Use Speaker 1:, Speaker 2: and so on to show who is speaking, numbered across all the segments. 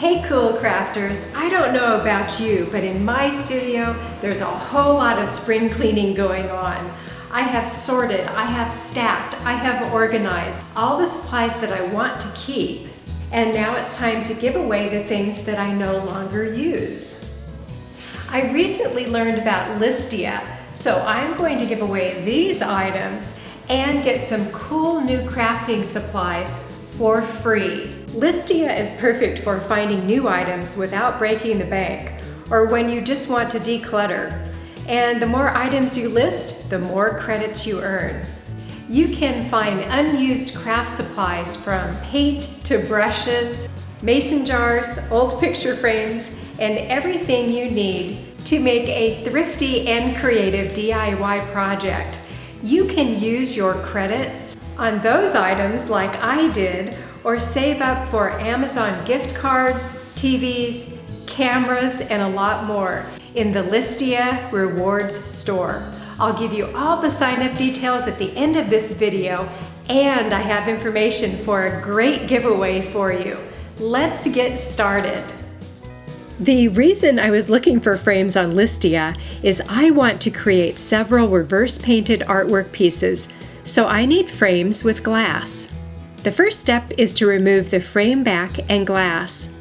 Speaker 1: Hey cool crafters, I don't know about you, but in my studio there's a whole lot of spring cleaning going on. I have sorted, I have stacked, I have organized all the supplies that I want to keep. And now it's time to give away the things that I no longer use. I recently learned about Listia, so I'm going to give away these items and get some cool new crafting supplies for free. Listia is perfect for finding new items without breaking the bank, or when you just want to declutter. And the more items you list, the more credits you earn. You can find unused craft supplies from paint to brushes, mason jars, old picture frames, and everything you need to make a thrifty and creative DIY project. You can use your credits on those items like I did, or save up for Amazon gift cards, TVs, cameras, and a lot more in the Listia Rewards store. I'll give you all the sign-up details at the end of this video, and I have information for a great giveaway for you. Let's get started. The reason I was looking for frames on Listia is I want to create several reverse painted artwork pieces, so I need frames with glass. The first step is to remove the frame back and glass.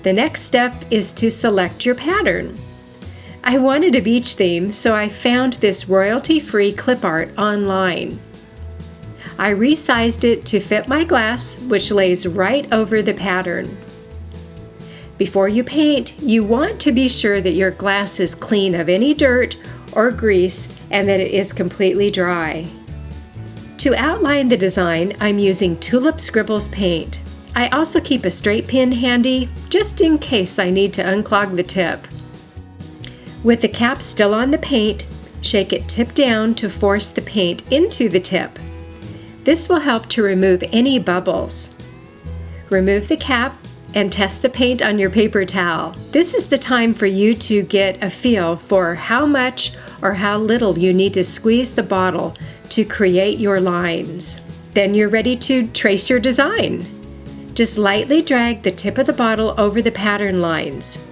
Speaker 1: The next step is to select your pattern. I wanted a beach theme, so I found this royalty-free clip art online. I resized it to fit my glass, which lays right over the pattern. Before you paint, you want to be sure that your glass is clean of any dirt or grease and that it is completely dry. To outline the design, I'm using Tulip Scribbles paint. I also keep a straight pin handy, just in case I need to unclog the tip. With the cap still on the paint, shake it tip down to force the paint into the tip. This will help to remove any bubbles. Remove the cap and test the paint on your paper towel. This is the time for you to get a feel for how much or how little you need to squeeze the bottle to create your lines. Then you're ready to trace your design. Just lightly drag the tip of the bottle over the pattern lines.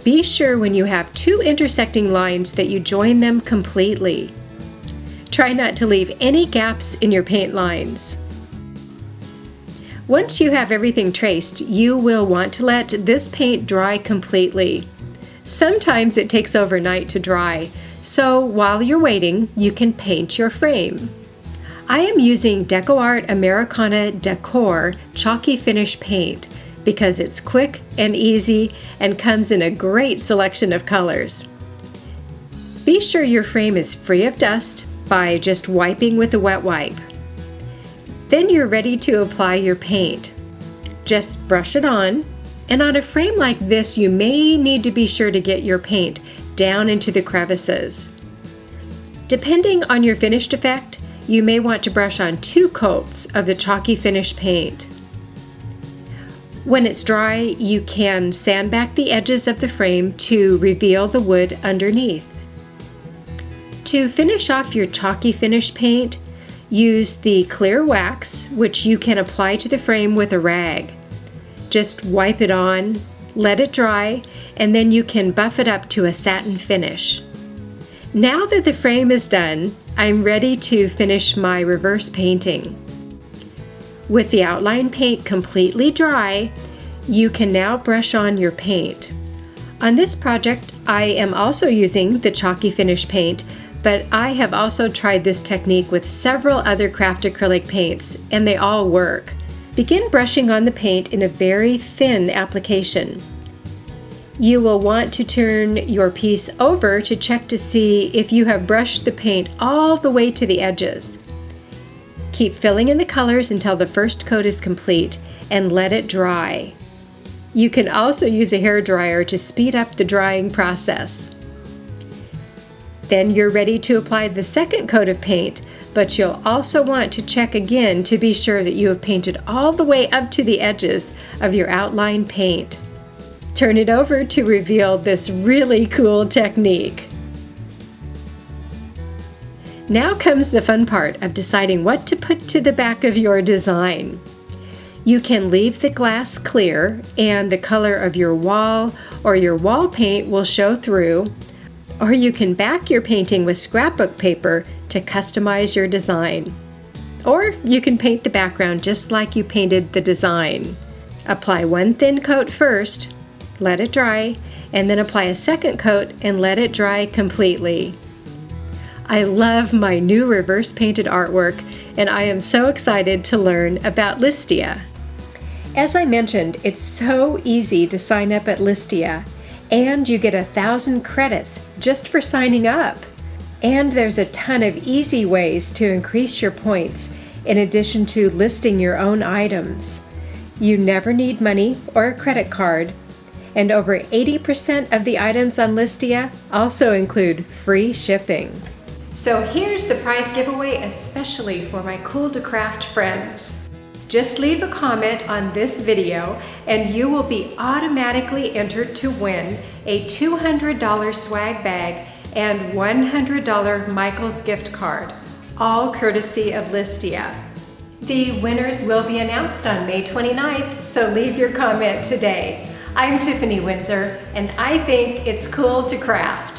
Speaker 1: Be sure when you have two intersecting lines that you join them completely. Try not to leave any gaps in your paint lines. Once you have everything traced, you will want to let this paint dry completely. Sometimes it takes overnight to dry, so while you're waiting, you can paint your frame. I am using Decor Americana Decor Chalky Finish paint because it's quick and easy and comes in a great selection of colors. Be sure your frame is free of dust by just wiping with a wet wipe. Then you're ready to apply your paint. Just brush it on, and on a frame like this you may need to be sure to get your paint down into the crevices. Depending on your finished effect, you may want to brush on 2 coats of the chalky finish paint. When it's dry, you can sand back the edges of the frame to reveal the wood underneath. To finish off your chalky finish paint, use the clear wax, which you can apply to the frame with a rag. Just wipe it on, let it dry, and then you can buff it up to a satin finish. Now that the frame is done, I'm ready to finish my reverse painting. With the outline paint completely dry, you can now brush on your paint. On this project, I am also using the chalky finish paint, but I have also tried this technique with several other craft acrylic paints, and they all work. Begin brushing on the paint in a very thin application. You will want to turn your piece over to check to see if you have brushed the paint all the way to the edges. Keep filling in the colors until the first coat is complete and let it dry. You can also use a hairdryer to speed up the drying process. Then you're ready to apply the second coat of paint, but you'll also want to check again to be sure that you have painted all the way up to the edges of your outline paint. Turn it over to reveal this really cool technique. Now comes the fun part of deciding what to put to the back of your design. You can leave the glass clear and the color of your wall or your wall paint will show through, or you can back your painting with scrapbook paper to customize your design. Or you can paint the background just like you painted the design. Apply one thin coat first, let it dry, and then apply a second coat and let it dry completely. I love my new reverse painted artwork, and I am so excited to learn about Listia. As I mentioned, it's so easy to sign up at Listia, and you get 1,000 credits just for signing up. And there's a ton of easy ways to increase your points in addition to listing your own items. You never need money or a credit card, and over 80% of the items on Listia also include free shipping. So here's the prize giveaway especially for my Cool to Craft friends. Just leave a comment on this video and you will be automatically entered to win a $200 swag bag and $100 Michaels gift card, all courtesy of Listia. The winners will be announced on May 29th, so leave your comment today. I'm Tiffany Windsor, and I think it's cool to craft.